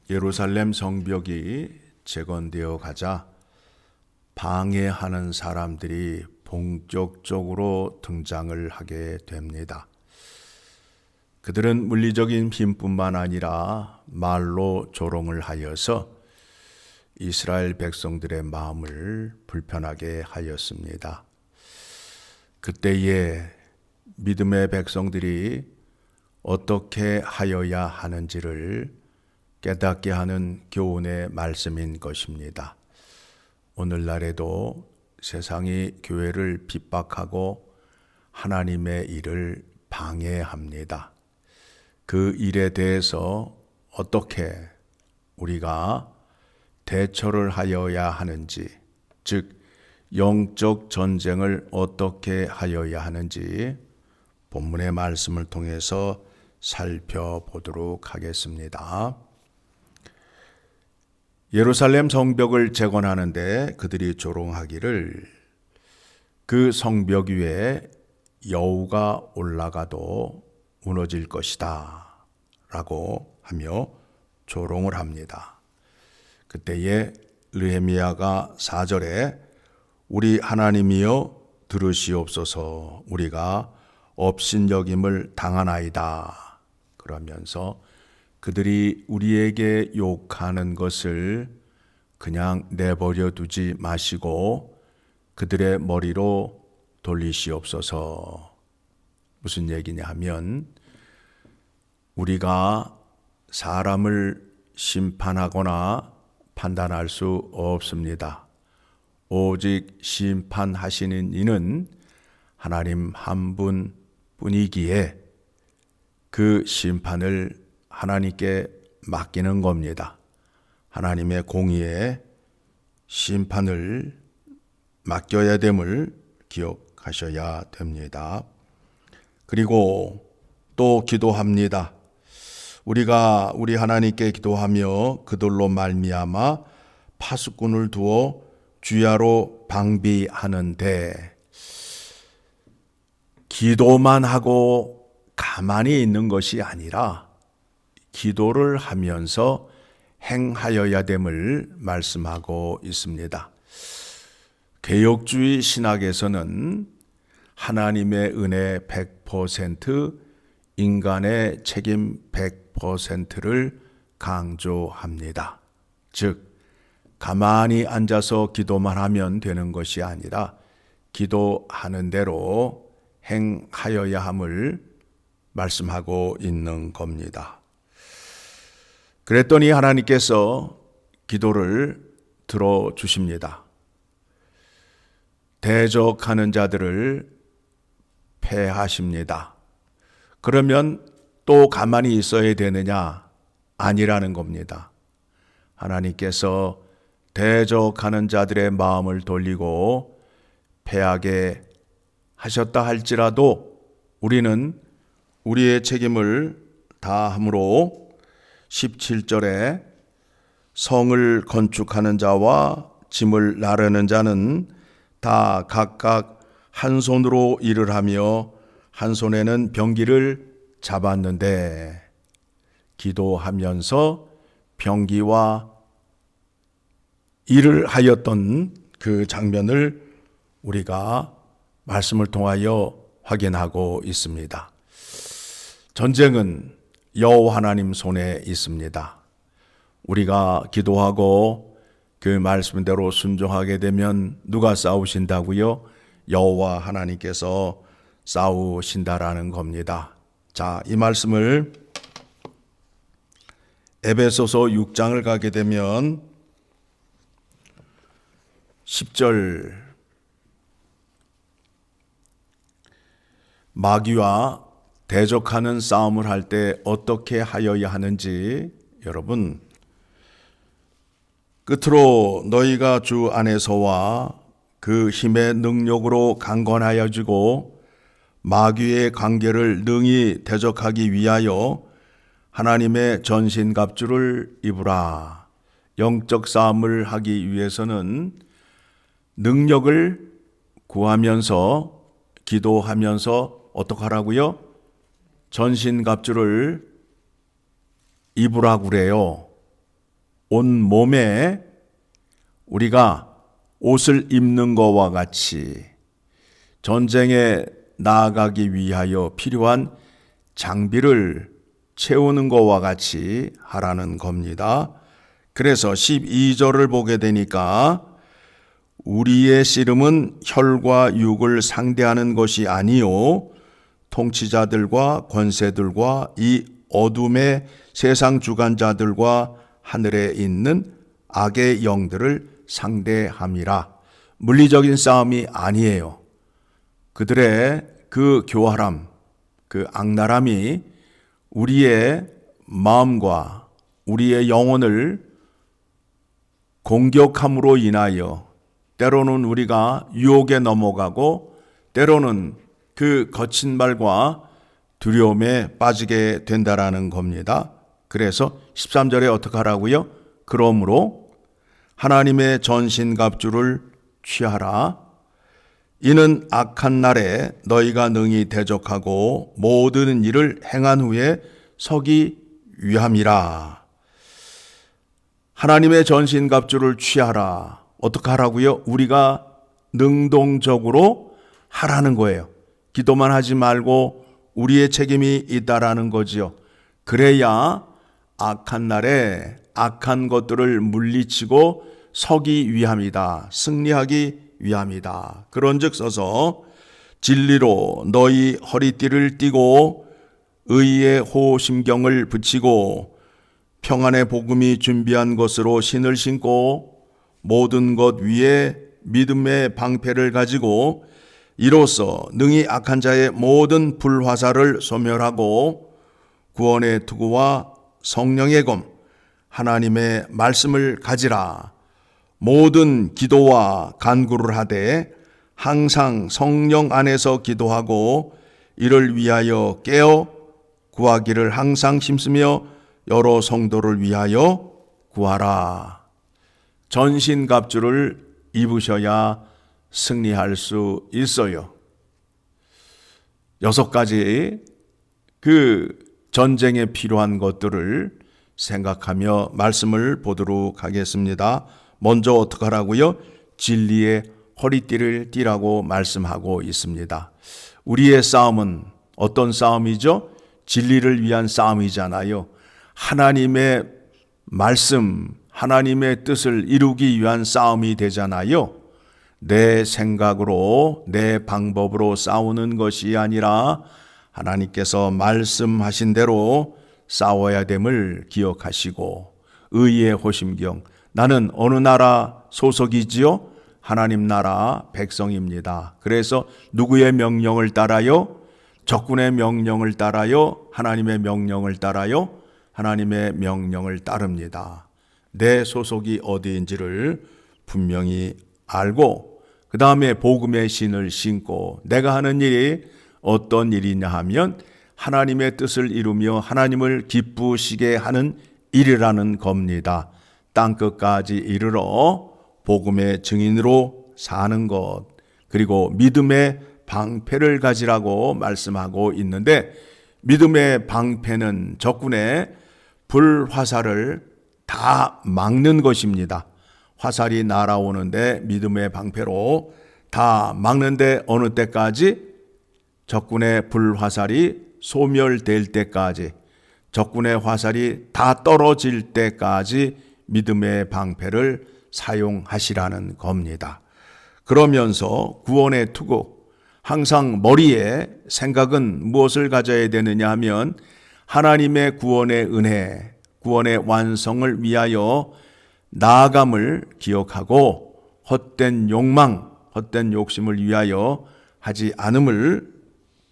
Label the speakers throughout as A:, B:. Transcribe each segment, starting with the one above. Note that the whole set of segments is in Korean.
A: 예루살렘 성벽이 재건되어 가자 방해하는 사람들이 본격적으로 등장을 하게 됩니다. 그들은 물리적인 힘뿐만 아니라 말로 조롱을 하여서 이스라엘 백성들의 마음을 불편하게 하였습니다. 그때에 믿음의 백성들이 어떻게 하여야 하는지를 깨닫게 하는 교훈의 말씀인 것입니다. 오늘날에도 세상이 교회를 핍박하고 하나님의 일을 방해합니다. 그 일에 대해서 어떻게 우리가 대처를 하여야 하는지, 즉 영적 전쟁을 어떻게 하여야 하는지 본문의 말씀을 통해서 살펴보도록 하겠습니다. 예루살렘 성벽을 재건하는데 그들이 조롱하기를 그 성벽 위에 여우가 올라가도 무너질 것이다 라고 하며 조롱을 합니다. 그때에 느헤미야가 4절에 우리 하나님이여 들으시옵소서 우리가 업신여김을 당하나이다 그러면서 그들이 우리에게 욕하는 것을 그냥 내버려 두지 마시고 그들의 머리로 돌리시옵소서. 무슨 얘기냐 하면 우리가 사람을 심판하거나 판단할 수 없습니다. 오직 심판하시는 이는 하나님 한 분뿐이기에 그 심판을 하나님께 맡기는 겁니다. 하나님의 공의에 심판을 맡겨야 됨을 기억하셔야 됩니다. 그리고 또 기도합니다. 우리가 우리 하나님께 기도하며 그들로 말미암아 파수꾼을 두어 주야로 방비하는데 기도만 하고 가만히 있는 것이 아니라 기도를 하면서 행하여야 됨을 말씀하고 있습니다. 개혁주의 신학에서는 하나님의 은혜 100%, 인간의 책임 100%를 강조합니다. 즉, 가만히 앉아서 기도만 하면 되는 것이 아니라 기도하는 대로 행하여야 함을 말씀하고 있는 겁니다. 그랬더니 하나님께서 기도를 들어주십니다. 대적하는 자들을 패하십니다. 그러면 또 가만히 있어야 되느냐? 아니라는 겁니다. 하나님께서 대적하는 자들의 마음을 돌리고 패하게 하셨다 할지라도 우리는 우리의 책임을 다함으로 17절에 성을 건축하는 자와 짐을 나르는 자는 다 각각 한 손으로 일을 하며 한 손에는 병기를 잡았는데 기도하면서 병기와 일을 하였던 그 장면을 우리가 말씀을 통하여 확인하고 있습니다. 전쟁은 여호와 하나님 손에 있습니다. 우리가 기도하고 그 말씀대로 순종하게 되면 누가 싸우신다고요? 여호와 하나님께서 싸우신다라는 겁니다. 자, 이 말씀을 에베소서 6장을 가게 되면 10절 마귀와 대적하는 싸움을 할 때 어떻게 하여야 하는지 여러분 끝으로 너희가 주 안에서와 그 힘의 능력으로 강건하여지고 마귀의 관계를 능히 대적하기 위하여 하나님의 전신갑주를 입으라. 영적 싸움을 하기 위해서는 능력을 구하면서 기도하면서 어떻게 하라고요? 전신갑주를 입으라고 그래요. 온 몸에 우리가 옷을 입는 것과 같이 전쟁에 나아가기 위하여 필요한 장비를 채우는 것과 같이 하라는 겁니다. 그래서 12절을 보게 되니까 우리의 씨름은 혈과 육을 상대하는 것이 아니요 통치자들과 권세들과 이 어둠의 세상 주관자들과 하늘에 있는 악의 영들을 상대함이라. 물리적인 싸움이 아니에요. 그들의 그 교활함, 그 악랄함이 우리의 마음과 우리의 영혼을 공격함으로 인하여 때로는 우리가 유혹에 넘어가고 때로는 그 거친 말과 두려움에 빠지게 된다라는 겁니다. 그래서 13절에 어떻게 하라고요? 그러므로 하나님의 전신갑주를 취하라. 이는 악한 날에 너희가 능히 대적하고 모든 일을 행한 후에 서기 위함이라. 하나님의 전신갑주를 취하라. 어떻게 하라고요? 우리가 능동적으로 하라는 거예요. 기도만 하지 말고 우리의 책임이 있다라는 거지요. 그래야 악한 날에 악한 것들을 물리치고 서기 위함이다. 승리하기 위함이다. 그런즉 서서 진리로 너희 허리띠를 띠고 의의 호심경을 붙이고 평안의 복음이 준비한 것으로 신을 신고 모든 것 위에 믿음의 방패를 가지고 이로써 능히 악한 자의 모든 불화살을 소멸하고 구원의 투구와 성령의 검 하나님의 말씀을 가지라. 모든 기도와 간구를 하되 항상 성령 안에서 기도하고 이를 위하여 깨어 구하기를 항상 힘쓰며 여러 성도를 위하여 구하라. 전신갑주를 입으셔야 승리할 수 있어요. 6가지 그 전쟁에 필요한 것들을 생각하며 말씀을 보도록 하겠습니다. 먼저 어떻게 하라고요? 진리의 허리띠를 띠라고 말씀하고 있습니다. 우리의 싸움은 어떤 싸움이죠? 진리를 위한 싸움이잖아요. 하나님의 말씀, 하나님의 뜻을 이루기 위한 싸움이 되잖아요. 내 생각으로, 내 방법으로 싸우는 것이 아니라 하나님께서 말씀하신 대로 싸워야 됨을 기억하시고 의의 호심경, 나는 어느 나라 소속이지요? 하나님 나라 백성입니다. 그래서 누구의 명령을 따라요? 적군의 명령을 따라요? 하나님의 명령을 따라요? 하나님의 명령을 따릅니다. 내 소속이 어디인지를 분명히 알고 그 다음에 복음의 신을 신고 내가 하는 일이 어떤 일이냐 하면 하나님의 뜻을 이루며 하나님을 기쁘시게 하는 일이라는 겁니다. 땅끝까지 이르러 복음의 증인으로 사는 것, 그리고 믿음의 방패를 가지라고 말씀하고 있는데 믿음의 방패는 적군의 불화살을 다 막는 것입니다. 화살이 날아오는데 믿음의 방패로 다 막는데 어느 때까지? 적군의 불화살이 소멸될 때까지, 적군의 화살이 다 떨어질 때까지 믿음의 방패를 사용하시라는 겁니다. 그러면서 구원의 투구, 항상 머리에 생각은 무엇을 가져야 되느냐 하면 하나님의 구원의 은혜, 구원의 완성을 위하여 나아감을 기억하고 헛된 욕망, 헛된 욕심을 위하여 하지 않음을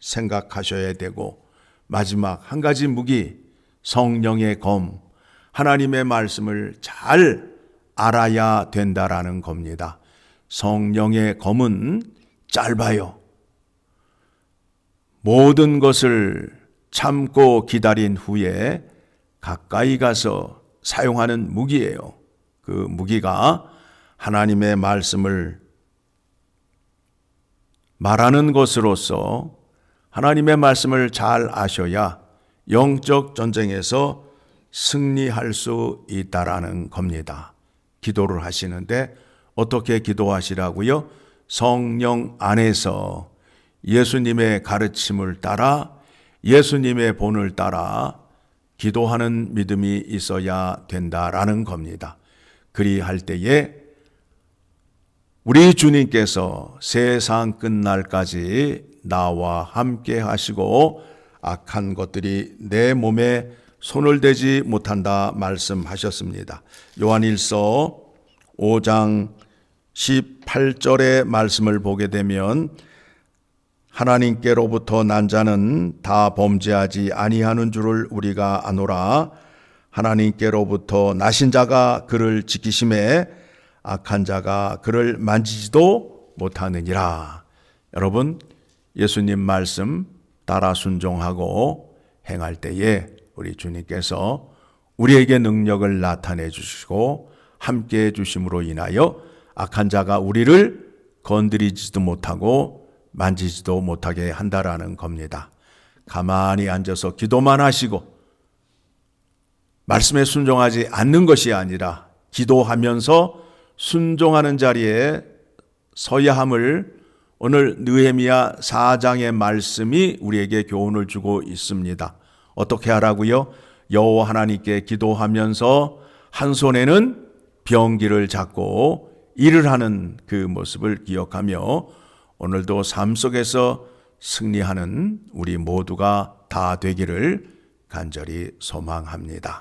A: 생각하셔야 되고, 마지막 한 가지 무기, 성령의 검, 하나님의 말씀을 잘 알아야 된다라는 겁니다. 성령의 검은 짧아요. 모든 것을 참고 기다린 후에 가까이 가서 사용하는 무기예요. 그 무기가 하나님의 말씀을 말하는 것으로서 하나님의 말씀을 잘 아셔야 영적 전쟁에서 승리할 수 있다라는 겁니다. 기도를 하시는데 어떻게 기도하시라고요? 성령 안에서 예수님의 가르침을 따라 예수님의 본을 따라 기도하는 믿음이 있어야 된다라는 겁니다. 그리할 때에 우리 주님께서 세상 끝날까지 나와 함께 하시고 악한 것들이 내 몸에 손을 대지 못한다 말씀하셨습니다. 요한일서 5장 18절의 말씀을 보게 되면 하나님께로부터 난 자는 다 범죄하지 아니하는 줄을 우리가 아노라. 하나님께로부터 나신 자가 그를 지키심에 악한 자가 그를 만지지도 못하느니라. 여러분, 예수님 말씀 따라 순종하고 행할 때에 우리 주님께서 우리에게 능력을 나타내 주시고 함께해 주심으로 인하여 악한 자가 우리를 건드리지도 못하고 만지지도 못하게 한다라는 겁니다. 가만히 앉아서 기도만 하시고 말씀에 순종하지 않는 것이 아니라 기도하면서 순종하는 자리에 서야 함을 오늘 느헤미야 4장의 말씀이 우리에게 교훈을 주고 있습니다. 어떻게 하라고요? 여호와 하나님께 기도하면서 한 손에는 병기를 잡고 일을 하는 그 모습을 기억하며 오늘도 삶 속에서 승리하는 우리 모두가 다 되기를 간절히 소망합니다.